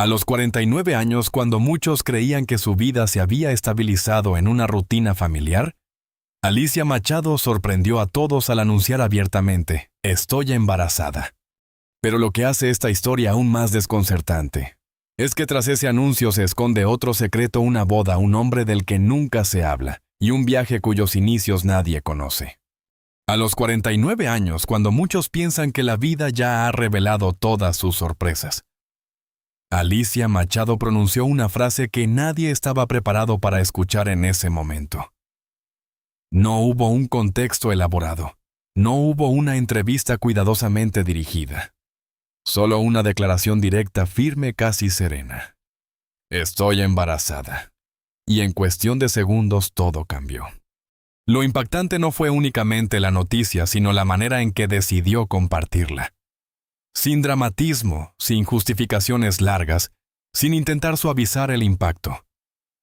A los 49 años, cuando muchos creían que su vida se había estabilizado en una rutina familiar, Alicia Machado sorprendió a todos al anunciar abiertamente: «Estoy embarazada». Pero lo que hace esta historia aún más desconcertante es que tras ese anuncio se esconde otro secreto: una boda, un hombre del que nunca se habla, y un viaje cuyos inicios nadie conoce. A los 49 años, cuando muchos piensan que la vida ya ha revelado todas sus sorpresas, Alicia Machado pronunció una frase que nadie estaba preparado para escuchar en ese momento. No hubo un contexto elaborado, no hubo una entrevista cuidadosamente dirigida. Solo una declaración directa, firme, casi serena. «Estoy embarazada». Y en cuestión de segundos todo cambió. Lo impactante no fue únicamente la noticia, sino la manera en que decidió compartirla. Sin dramatismo, sin justificaciones largas, sin intentar suavizar el impacto.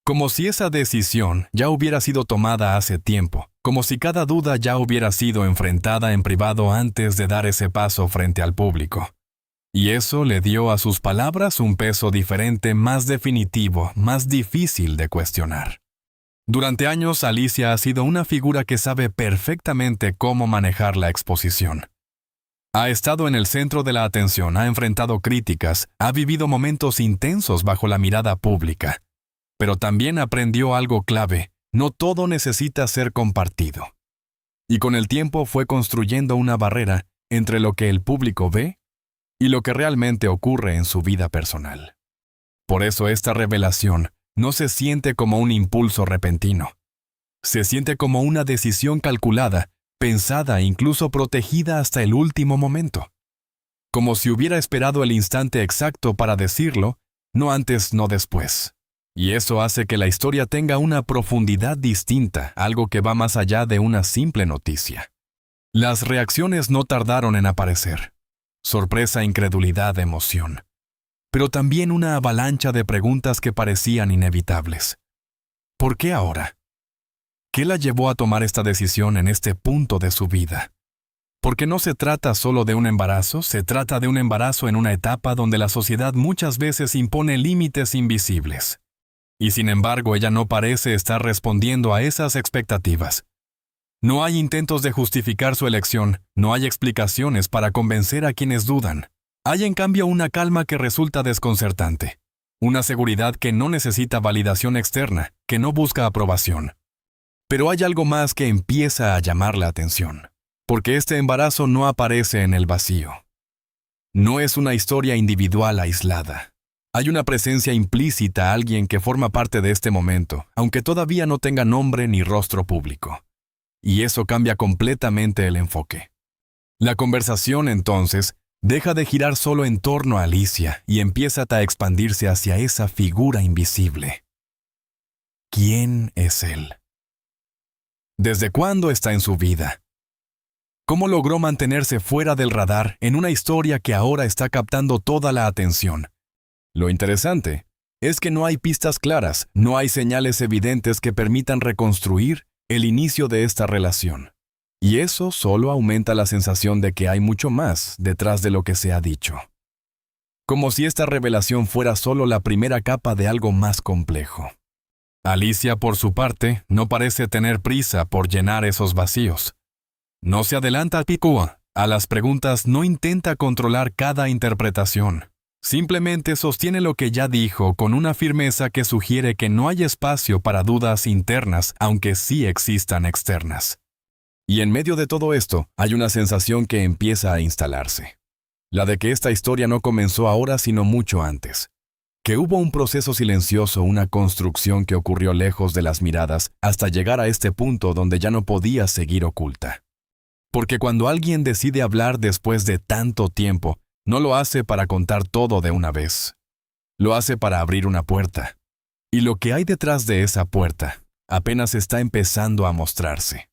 Como si esa decisión ya hubiera sido tomada hace tiempo, como si cada duda ya hubiera sido enfrentada en privado antes de dar ese paso frente al público. Y eso le dio a sus palabras un peso diferente, más definitivo, más difícil de cuestionar. Durante años, Alicia ha sido una figura que sabe perfectamente cómo manejar la exposición. Ha estado en el centro de la atención, ha enfrentado críticas, ha vivido momentos intensos bajo la mirada pública. Pero también aprendió algo clave: no todo necesita ser compartido. Y con el tiempo fue construyendo una barrera entre lo que el público ve y lo que realmente ocurre en su vida personal. Por eso esta revelación no se siente como un impulso repentino. Se siente como una decisión calculada, pensada e incluso protegida hasta el último momento. Como si hubiera esperado el instante exacto para decirlo, no antes, no después. Y eso hace que la historia tenga una profundidad distinta, algo que va más allá de una simple noticia. Las reacciones no tardaron en aparecer. Sorpresa, incredulidad, emoción. Pero también una avalancha de preguntas que parecían inevitables. ¿Por qué ahora? ¿Qué la llevó a tomar esta decisión en este punto de su vida? Porque no se trata solo de un embarazo, se trata de un embarazo en una etapa donde la sociedad muchas veces impone límites invisibles. Y sin embargo, ella no parece estar respondiendo a esas expectativas. No hay intentos de justificar su elección, no hay explicaciones para convencer a quienes dudan. Hay en cambio una calma que resulta desconcertante. Una seguridad que no necesita validación externa, que no busca aprobación. Pero hay algo más que empieza a llamar la atención. Porque este embarazo no aparece en el vacío. No es una historia individual aislada. Hay una presencia implícita, alguien que forma parte de este momento, aunque todavía no tenga nombre ni rostro público. Y eso cambia completamente el enfoque. La conversación, entonces, deja de girar solo en torno a Alicia y empieza a expandirse hacia esa figura invisible. ¿Quién es él? ¿Desde cuándo está en su vida? ¿Cómo logró mantenerse fuera del radar en una historia que ahora está captando toda la atención? Lo interesante es que no hay pistas claras, no hay señales evidentes que permitan reconstruir el inicio de esta relación. Y eso solo aumenta la sensación de que hay mucho más detrás de lo que se ha dicho. Como si esta revelación fuera solo la primera capa de algo más complejo. Alicia, por su parte, no parece tener prisa por llenar esos vacíos. No se adelanta a las preguntas, no intenta controlar cada interpretación. Simplemente sostiene lo que ya dijo con una firmeza que sugiere que no hay espacio para dudas internas, aunque sí existan externas. Y en medio de todo esto, hay una sensación que empieza a instalarse. La de que esta historia no comenzó ahora sino mucho antes. Que hubo un proceso silencioso, una construcción que ocurrió lejos de las miradas hasta llegar a este punto donde ya no podía seguir oculta. Porque cuando alguien decide hablar después de tanto tiempo, no lo hace para contar todo de una vez. Lo hace para abrir una puerta. Y lo que hay detrás de esa puerta apenas está empezando a mostrarse.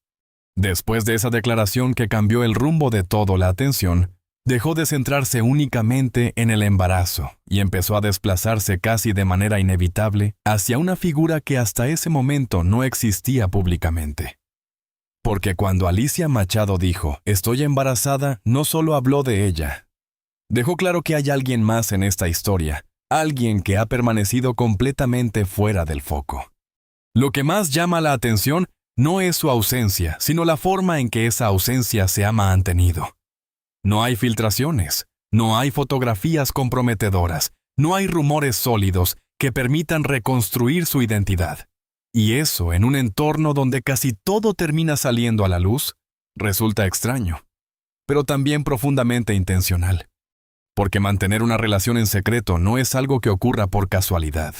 Después de esa declaración que cambió el rumbo de toda la atención, dejó de centrarse únicamente en el embarazo y empezó a desplazarse casi de manera inevitable hacia una figura que hasta ese momento no existía públicamente. Porque cuando Alicia Machado dijo, «Estoy embarazada», no solo habló de ella. Dejó claro que hay alguien más en esta historia, alguien que ha permanecido completamente fuera del foco. Lo que más llama la atención no es su ausencia, sino la forma en que esa ausencia se ha mantenido. No hay filtraciones, no hay fotografías comprometedoras, no hay rumores sólidos que permitan reconstruir su identidad. Y eso en un entorno donde casi todo termina saliendo a la luz, resulta extraño, pero también profundamente intencional. Porque mantener una relación en secreto no es algo que ocurra por casualidad.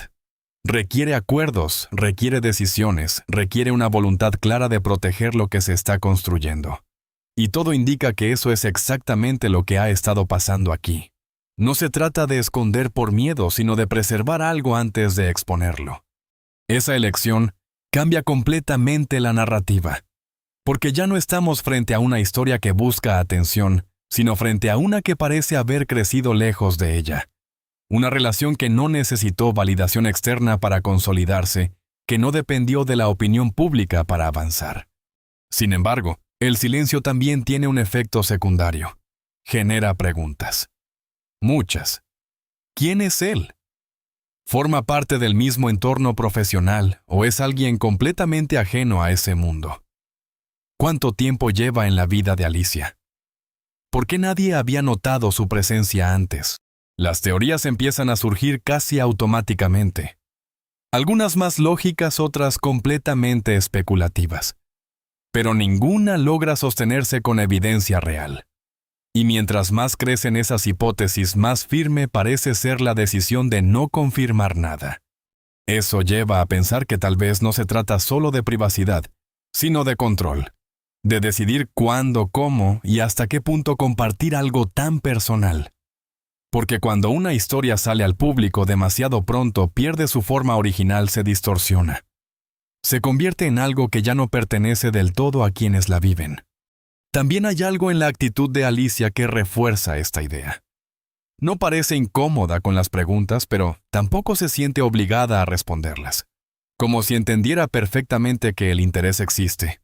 Requiere acuerdos, requiere decisiones, requiere una voluntad clara de proteger lo que se está construyendo. Y todo indica que eso es exactamente lo que ha estado pasando aquí. No se trata de esconder por miedo, sino de preservar algo antes de exponerlo. Esa elección cambia completamente la narrativa, porque ya no estamos frente a una historia que busca atención, sino frente a una que parece haber crecido lejos de ella. Una relación que no necesitó validación externa para consolidarse, que no dependió de la opinión pública para avanzar. Sin embargo, el silencio también tiene un efecto secundario. Genera preguntas. Muchas. ¿Quién es él? ¿Forma parte del mismo entorno profesional o es alguien completamente ajeno a ese mundo? ¿Cuánto tiempo lleva en la vida de Alicia? ¿Por qué nadie había notado su presencia antes? Las teorías empiezan a surgir casi automáticamente. Algunas más lógicas, otras completamente especulativas. Pero ninguna logra sostenerse con evidencia real. Y mientras más crecen esas hipótesis, más firme parece ser la decisión de no confirmar nada. Eso lleva a pensar que tal vez no se trata solo de privacidad, sino de control. De decidir cuándo, cómo y hasta qué punto compartir algo tan personal. Porque cuando una historia sale al público demasiado pronto, pierde su forma original, se distorsiona. Se convierte en algo que ya no pertenece del todo a quienes la viven. También hay algo en la actitud de Alicia que refuerza esta idea. No parece incómoda con las preguntas, pero tampoco se siente obligada a responderlas. Como si entendiera perfectamente que el interés existe,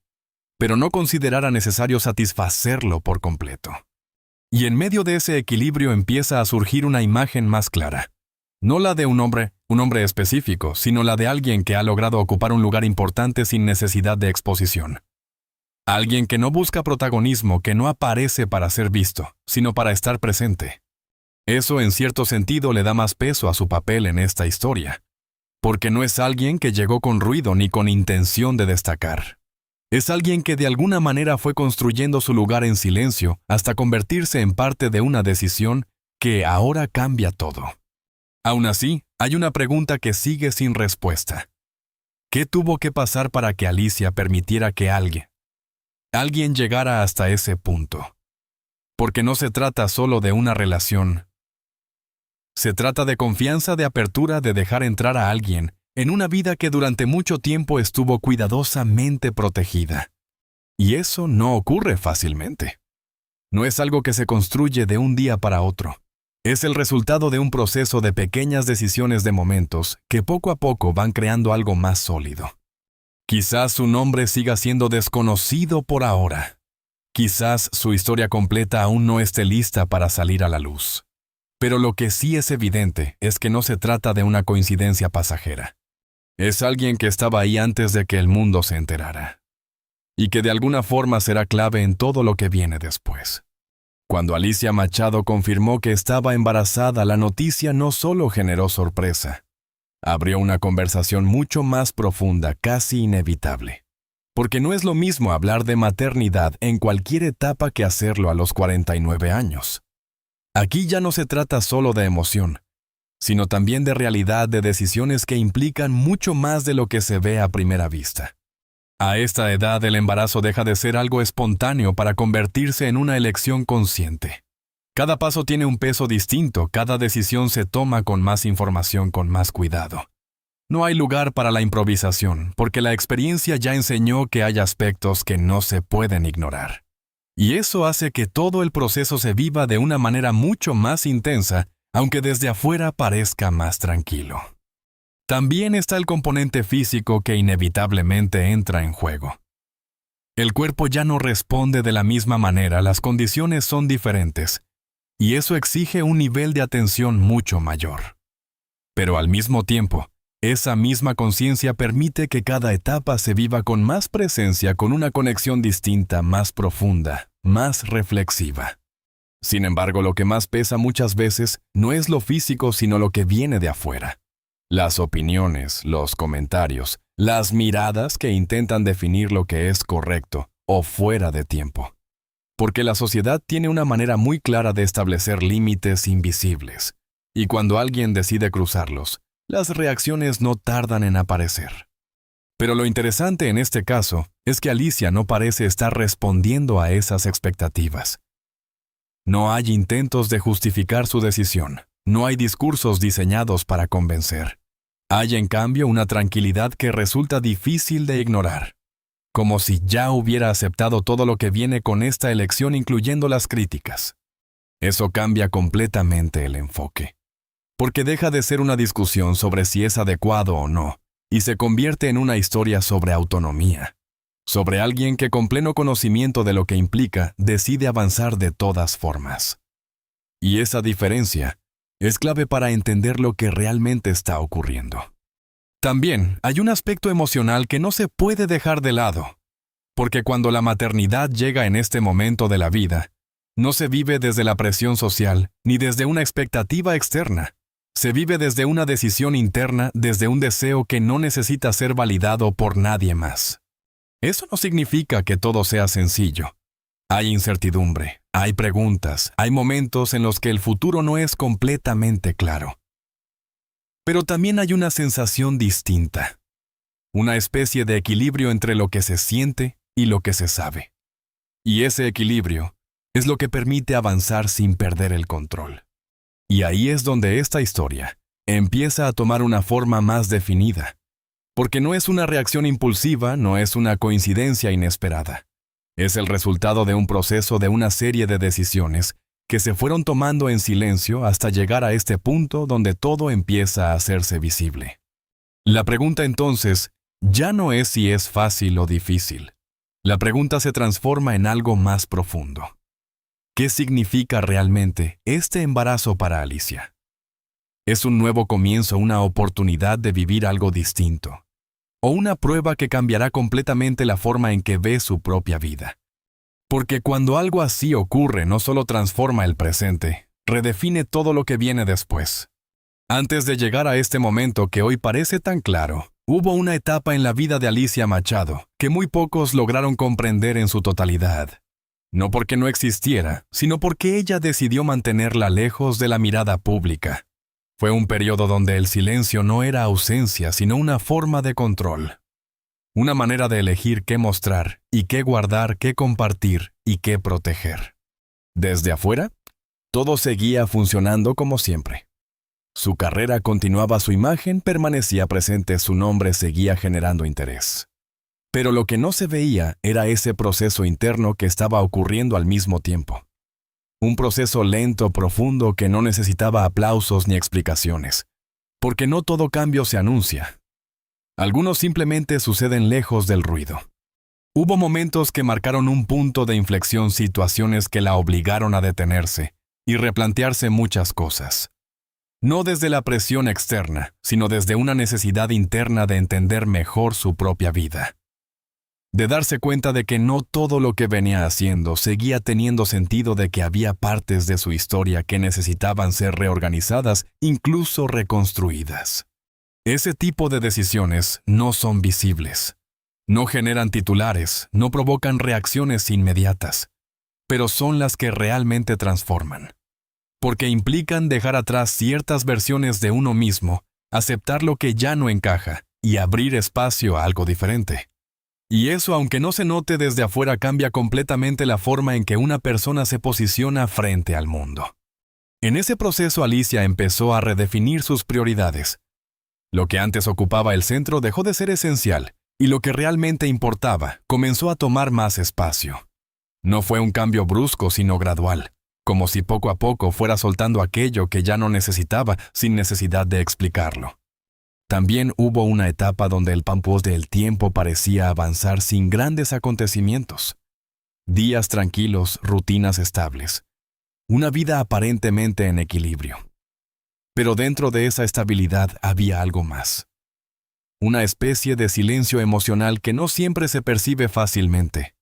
pero no considerara necesario satisfacerlo por completo. Y en medio de ese equilibrio empieza a surgir una imagen más clara. No la de un hombre específico, sino la de alguien que ha logrado ocupar un lugar importante sin necesidad de exposición. Alguien que no busca protagonismo, que no aparece para ser visto, sino para estar presente. Eso en cierto sentido le da más peso a su papel en esta historia, porque no es alguien que llegó con ruido ni con intención de destacar. Es alguien que de alguna manera fue construyendo su lugar en silencio hasta convertirse en parte de una decisión que ahora cambia todo. Aún así, hay una pregunta que sigue sin respuesta. ¿Qué tuvo que pasar para que Alicia permitiera que alguien llegara hasta ese punto? Porque no se trata solo de una relación. Se trata de confianza, de apertura, de dejar entrar a alguien en una vida que durante mucho tiempo estuvo cuidadosamente protegida. Y eso no ocurre fácilmente. No es algo que se construye de un día para otro. Es el resultado de un proceso de pequeñas decisiones de momentos que poco a poco van creando algo más sólido. Quizás su nombre siga siendo desconocido por ahora. Quizás su historia completa aún no esté lista para salir a la luz. Pero lo que sí es evidente es que no se trata de una coincidencia pasajera. Es alguien que estaba ahí antes de que el mundo se enterara. Y que de alguna forma será clave en todo lo que viene después. Cuando Alicia Machado confirmó que estaba embarazada, la noticia no solo generó sorpresa. Abrió una conversación mucho más profunda, casi inevitable. Porque no es lo mismo hablar de maternidad en cualquier etapa que hacerlo a los 49 años. Aquí ya no se trata solo de emoción, sino también de realidad, de decisiones que implican mucho más de lo que se ve a primera vista. A esta edad el embarazo deja de ser algo espontáneo para convertirse en una elección consciente. Cada paso tiene un peso distinto, cada decisión se toma con más información, con más cuidado. No hay lugar para la improvisación, porque la experiencia ya enseñó que hay aspectos que no se pueden ignorar. Y eso hace que todo el proceso se viva de una manera mucho más intensa, aunque desde afuera parezca más tranquilo. También está el componente físico que inevitablemente entra en juego. El cuerpo ya no responde de la misma manera, las condiciones son diferentes, y eso exige un nivel de atención mucho mayor. Pero al mismo tiempo, esa misma conciencia permite que cada etapa se viva con más presencia, con una conexión distinta, más profunda, más reflexiva. Sin embargo, lo que más pesa muchas veces no es lo físico, sino lo que viene de afuera. Las opiniones, los comentarios, las miradas que intentan definir lo que es correcto o fuera de tiempo. Porque la sociedad tiene una manera muy clara de establecer límites invisibles, y cuando alguien decide cruzarlos, las reacciones no tardan en aparecer. Pero lo interesante en este caso es que Alicia no parece estar respondiendo a esas expectativas. No hay intentos de justificar su decisión, no hay discursos diseñados para convencer. Hay en cambio una tranquilidad que resulta difícil de ignorar, como si ya hubiera aceptado todo lo que viene con esta elección, incluyendo las críticas. Eso cambia completamente el enfoque, porque deja de ser una discusión sobre si es adecuado o no, y se convierte en una historia sobre autonomía, sobre alguien que con pleno conocimiento de lo que implica decide avanzar de todas formas. Y esa diferencia es clave para entender lo que realmente está ocurriendo. También hay un aspecto emocional que no se puede dejar de lado, porque cuando la maternidad llega en este momento de la vida, no se vive desde la presión social ni desde una expectativa externa. Se vive desde una decisión interna, desde un deseo que no necesita ser validado por nadie más. Eso no significa que todo sea sencillo. Hay incertidumbre, hay preguntas, hay momentos en los que el futuro no es completamente claro. Pero también hay una sensación distinta, una especie de equilibrio entre lo que se siente y lo que se sabe. Y ese equilibrio es lo que permite avanzar sin perder el control. Y ahí es donde esta historia empieza a tomar una forma más definida, porque no es una reacción impulsiva, no es una coincidencia inesperada. Es el resultado de un proceso, de una serie de decisiones que se fueron tomando en silencio hasta llegar a este punto donde todo empieza a hacerse visible. La pregunta entonces ya no es si es fácil o difícil. La pregunta se transforma en algo más profundo. ¿Qué significa realmente este embarazo para Alicia? ¿Es un nuevo comienzo, una oportunidad de vivir algo distinto? ¿O una prueba que cambiará completamente la forma en que ve su propia vida? Porque cuando algo así ocurre, no solo transforma el presente, redefine todo lo que viene después. Antes de llegar a este momento que hoy parece tan claro, hubo una etapa en la vida de Alicia Machado que muy pocos lograron comprender en su totalidad. No porque no existiera, sino porque ella decidió mantenerla lejos de la mirada pública. Fue un periodo donde el silencio no era ausencia, sino una forma de control. Una manera de elegir qué mostrar, y qué guardar, qué compartir y qué proteger. Desde afuera, todo seguía funcionando como siempre. Su carrera continuaba, su imagen permanecía presente, su nombre seguía generando interés. Pero lo que no se veía era ese proceso interno que estaba ocurriendo al mismo tiempo. Un proceso lento, profundo, que no necesitaba aplausos ni explicaciones, porque no todo cambio se anuncia. Algunos simplemente suceden lejos del ruido. Hubo momentos que marcaron un punto de inflexión, situaciones que la obligaron a detenerse y replantearse muchas cosas. No desde la presión externa, sino desde una necesidad interna de entender mejor su propia vida. De darse cuenta de que no todo lo que venía haciendo seguía teniendo sentido, de que había partes de su historia que necesitaban ser reorganizadas, incluso reconstruidas. Ese tipo de decisiones no son visibles. No generan titulares, no provocan reacciones inmediatas, pero son las que realmente transforman. Porque implican dejar atrás ciertas versiones de uno mismo, aceptar lo que ya no encaja y abrir espacio a algo diferente. Y eso, aunque no se note desde afuera, cambia completamente la forma en que una persona se posiciona frente al mundo. En ese proceso, Alicia empezó a redefinir sus prioridades. Lo que antes ocupaba el centro dejó de ser esencial, y lo que realmente importaba comenzó a tomar más espacio. No fue un cambio brusco, sino gradual, como si poco a poco fuera soltando aquello que ya no necesitaba, sin necesidad de explicarlo. También hubo una etapa donde el pampos del tiempo parecía avanzar sin grandes acontecimientos. Días tranquilos, rutinas estables. Una vida aparentemente en equilibrio. Pero dentro de esa estabilidad había algo más. Una especie de silencio emocional que no siempre se percibe fácilmente.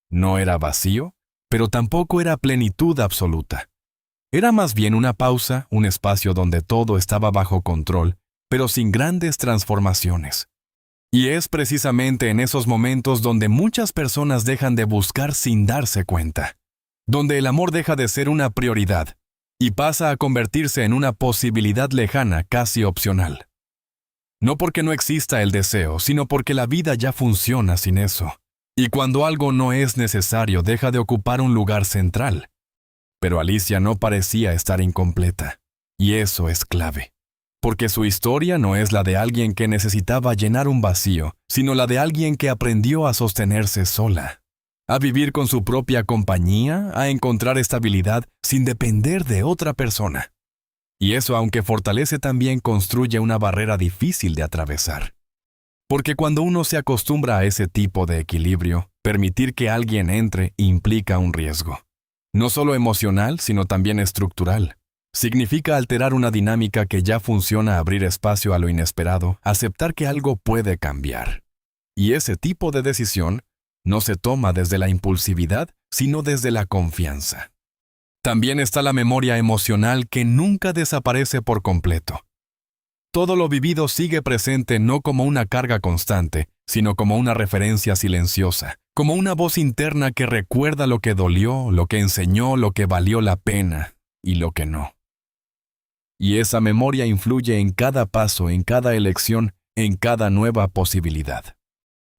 No era vacío, pero tampoco era plenitud absoluta. Era más bien una pausa, un espacio donde todo estaba bajo control, pero sin grandes transformaciones. Y es precisamente en esos momentos donde muchas personas dejan de buscar sin darse cuenta, donde el amor deja de ser una prioridad y pasa a convertirse en una posibilidad lejana, casi opcional. No porque no exista el deseo, sino porque la vida ya funciona sin eso. Y cuando algo no es necesario, deja de ocupar un lugar central. Pero Alicia no parecía estar incompleta, y eso es clave. Porque su historia no es la de alguien que necesitaba llenar un vacío, sino la de alguien que aprendió a sostenerse sola, a vivir con su propia compañía, a encontrar estabilidad sin depender de otra persona. Y eso, aunque fortalece, también construye una barrera difícil de atravesar. Porque cuando uno se acostumbra a ese tipo de equilibrio, permitir que alguien entre implica un riesgo. No solo emocional, sino también estructural. Significa alterar una dinámica que ya funciona, abrir espacio a lo inesperado, aceptar que algo puede cambiar. Y ese tipo de decisión no se toma desde la impulsividad, sino desde la confianza. También está la memoria emocional que nunca desaparece por completo. Todo lo vivido sigue presente no como una carga constante, sino como una referencia silenciosa, como una voz interna que recuerda lo que dolió, lo que enseñó, lo que valió la pena y lo que no. Y esa memoria influye en cada paso, en cada elección, en cada nueva posibilidad.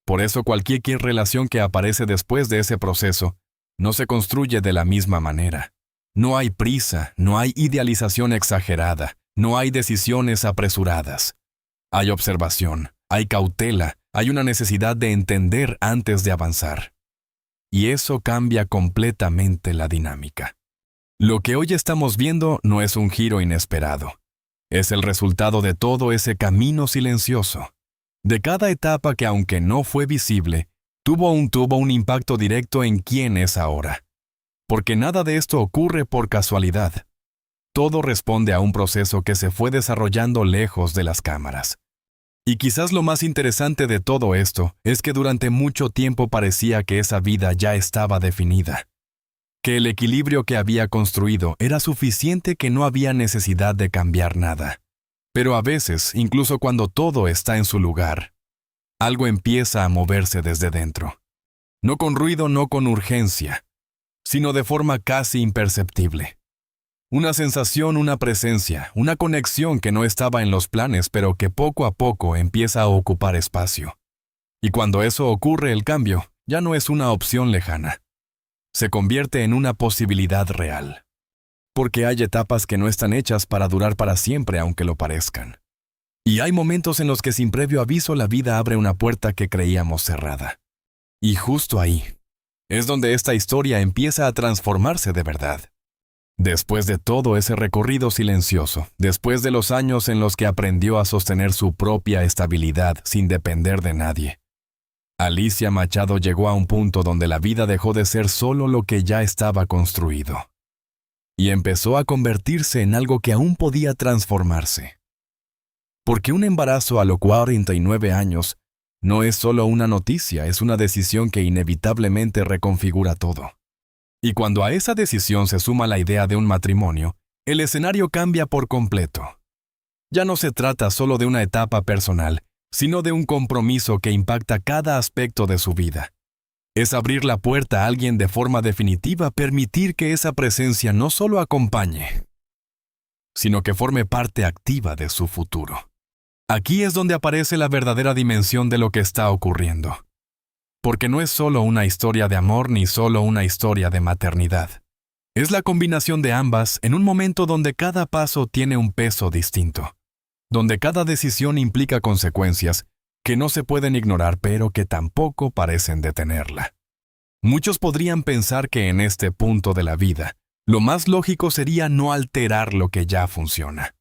Por eso cualquier relación que aparece después de ese proceso no se construye de la misma manera. No hay prisa, no hay idealización exagerada, no hay decisiones apresuradas. Hay observación, hay cautela, hay una necesidad de entender antes de avanzar. Y eso cambia completamente la dinámica. Lo que hoy estamos viendo no es un giro inesperado. Es el resultado de todo ese camino silencioso. De cada etapa que, aunque no fue visible, tuvo un impacto directo en quién es ahora. Porque nada de esto ocurre por casualidad. Todo responde a un proceso que se fue desarrollando lejos de las cámaras. Y quizás lo más interesante de todo esto es que durante mucho tiempo parecía que esa vida ya estaba definida. Que el equilibrio que había construido era suficiente, que no había necesidad de cambiar nada. Pero a veces, incluso cuando todo está en su lugar, algo empieza a moverse desde dentro. No con ruido, no con urgencia, sino de forma casi imperceptible. Una sensación, una presencia, una conexión que no estaba en los planes, pero que poco a poco empieza a ocupar espacio. Y cuando eso ocurre, el cambio ya no es una opción lejana. Se convierte en una posibilidad real. Porque hay etapas que no están hechas para durar para siempre, aunque lo parezcan. Y hay momentos en los que sin previo aviso la vida abre una puerta que creíamos cerrada. Y justo ahí es donde esta historia empieza a transformarse de verdad. Después de todo ese recorrido silencioso, después de los años en los que aprendió a sostener su propia estabilidad sin depender de nadie, Alicia Machado llegó a un punto donde la vida dejó de ser solo lo que ya estaba construido y empezó a convertirse en algo que aún podía transformarse. Porque un embarazo a los 49 años no es solo una noticia, es una decisión que inevitablemente reconfigura todo. Y cuando a esa decisión se suma la idea de un matrimonio, el escenario cambia por completo. Ya no se trata solo de una etapa personal, sino de un compromiso que impacta cada aspecto de su vida. Es abrir la puerta a alguien de forma definitiva, permitir que esa presencia no solo acompañe, sino que forme parte activa de su futuro. Aquí es donde aparece la verdadera dimensión de lo que está ocurriendo. Porque no es solo una historia de amor ni solo una historia de maternidad. Es la combinación de ambas en un momento donde cada paso tiene un peso distinto, donde cada decisión implica consecuencias que no se pueden ignorar, pero que tampoco parecen detenerla. Muchos podrían pensar que en este punto de la vida, lo más lógico sería no alterar lo que ya funciona.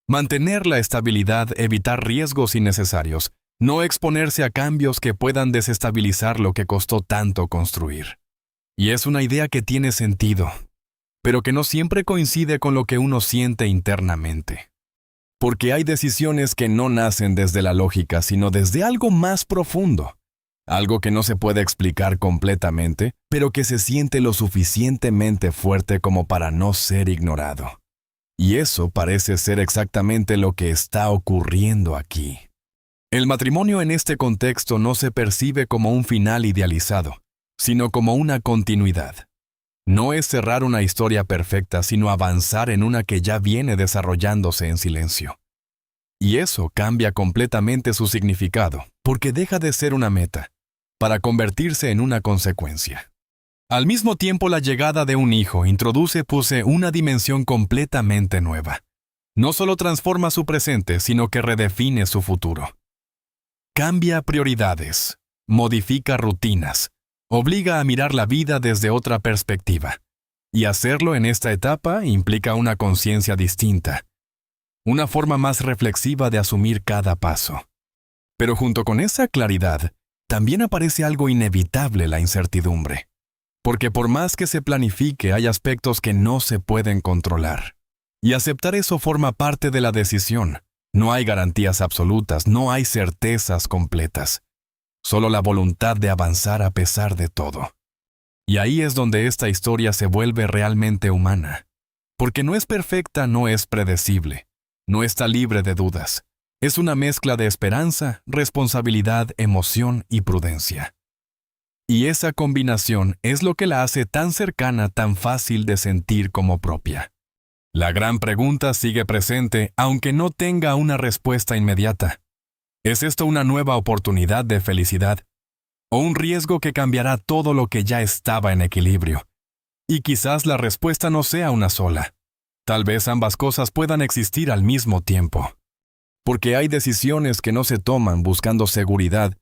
Mantener la estabilidad, evitar riesgos innecesarios, no exponerse a cambios que puedan desestabilizar lo que costó tanto construir. Y es una idea que tiene sentido. pero que no siempre coincide con lo que uno siente internamente. Porque hay decisiones que no nacen desde la lógica, sino desde algo más profundo. Algo que no se puede explicar completamente, pero que se siente lo suficientemente fuerte como para no ser ignorado. Y eso parece ser exactamente lo que está ocurriendo aquí. El matrimonio en este contexto no se percibe como un final idealizado, sino como una continuidad. No es cerrar una historia perfecta, sino avanzar en una que ya viene desarrollándose en silencio. Y eso cambia completamente su significado, porque deja de ser una meta, para convertirse en una consecuencia. Al mismo tiempo, la llegada de un hijo introduce una dimensión completamente nueva. No solo transforma su presente, sino que redefine su futuro. Cambia prioridades, modifica rutinas, obliga a mirar la vida desde otra perspectiva. Y hacerlo en esta etapa implica una conciencia distinta, una forma más reflexiva de asumir cada paso. Pero junto con esa claridad, también aparece algo inevitable: la incertidumbre. Porque por más que se planifique, hay aspectos que no se pueden controlar. Y aceptar eso forma parte de la decisión. No hay garantías absolutas, no hay certezas completas. Solo la voluntad de avanzar a pesar de todo. Y ahí es donde esta historia se vuelve realmente humana. Porque no es perfecta, no es predecible, no está libre de dudas. Es una mezcla de esperanza, responsabilidad, emoción y prudencia. Y esa combinación es lo que la hace tan cercana, tan fácil de sentir como propia. La gran pregunta sigue presente, aunque no tenga una respuesta inmediata. ¿Es esto una nueva oportunidad de felicidad? ¿O un riesgo que cambiará todo lo que ya estaba en equilibrio? Y quizás la respuesta no sea una sola. Tal vez ambas cosas puedan existir al mismo tiempo. Porque hay decisiones que no se toman buscando seguridad,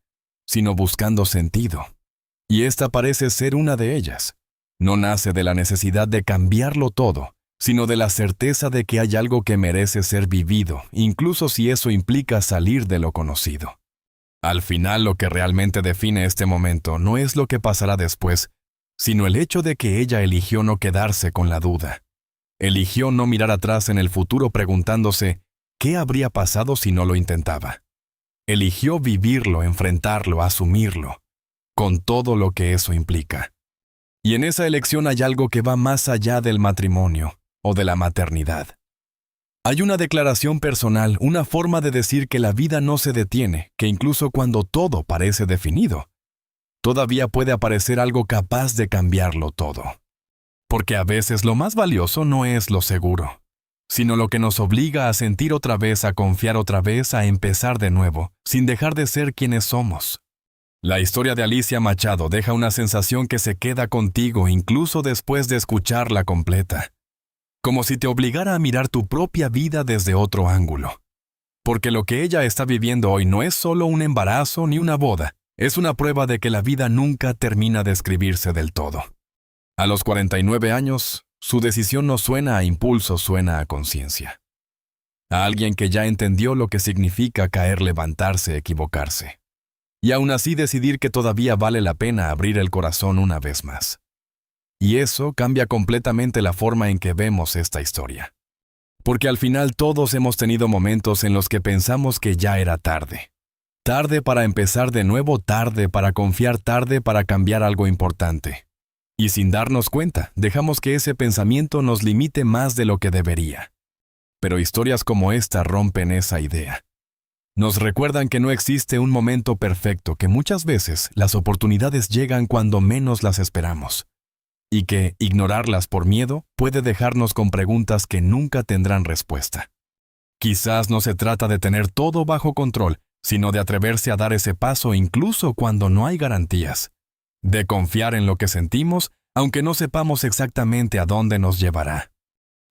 sino buscando sentido. Y esta parece ser una de ellas. No nace de la necesidad de cambiarlo todo, sino de la certeza de que hay algo que merece ser vivido, incluso si eso implica salir de lo conocido. Al final, lo que realmente define este momento no es lo que pasará después, sino el hecho de que ella eligió no quedarse con la duda. Eligió no mirar atrás en el futuro preguntándose ¿qué habría pasado si no lo intentaba? Eligió vivirlo, enfrentarlo, asumirlo, con todo lo que eso implica. Y en esa elección hay algo que va más allá del matrimonio o de la maternidad. Hay una declaración personal, una forma de decir que la vida no se detiene, que incluso cuando todo parece definido, todavía puede aparecer algo capaz de cambiarlo todo. Porque a veces lo más valioso no es lo seguro, sino lo que nos obliga a sentir otra vez, a confiar otra vez, a empezar de nuevo, sin dejar de ser quienes somos. La historia de Alicia Machado deja una sensación que se queda contigo incluso después de escucharla completa. Como si te obligara a mirar tu propia vida desde otro ángulo. Porque lo que ella está viviendo hoy no es solo un embarazo ni una boda, es una prueba de que la vida nunca termina de escribirse del todo. A los 49 años, su decisión no suena a impulso, suena a conciencia. A alguien que ya entendió lo que significa caer, levantarse, equivocarse. Y aún así decidir que todavía vale la pena abrir el corazón una vez más. Y eso cambia completamente la forma en que vemos esta historia. Porque al final todos hemos tenido momentos en los que pensamos que ya era tarde. Tarde para empezar de nuevo, tarde para confiar, tarde para cambiar algo importante. Y sin darnos cuenta, dejamos que ese pensamiento nos limite más de lo que debería. Pero historias como esta rompen esa idea. Nos recuerdan que no existe un momento perfecto, que muchas veces las oportunidades llegan cuando menos las esperamos. Y que ignorarlas por miedo puede dejarnos con preguntas que nunca tendrán respuesta. Quizás no se trata de tener todo bajo control, sino de atreverse a dar ese paso incluso cuando no hay garantías. De confiar en lo que sentimos, aunque no sepamos exactamente a dónde nos llevará.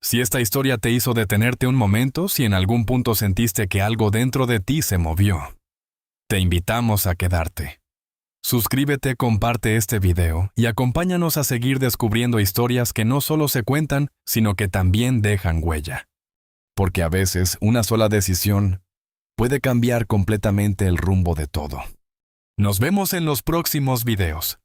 Si esta historia te hizo detenerte un momento, si en algún punto sentiste que algo dentro de ti se movió, te invitamos a quedarte. Suscríbete, comparte este video y acompáñanos a seguir descubriendo historias que no solo se cuentan, sino que también dejan huella. Porque a veces una sola decisión puede cambiar completamente el rumbo de todo. Nos vemos en los próximos videos.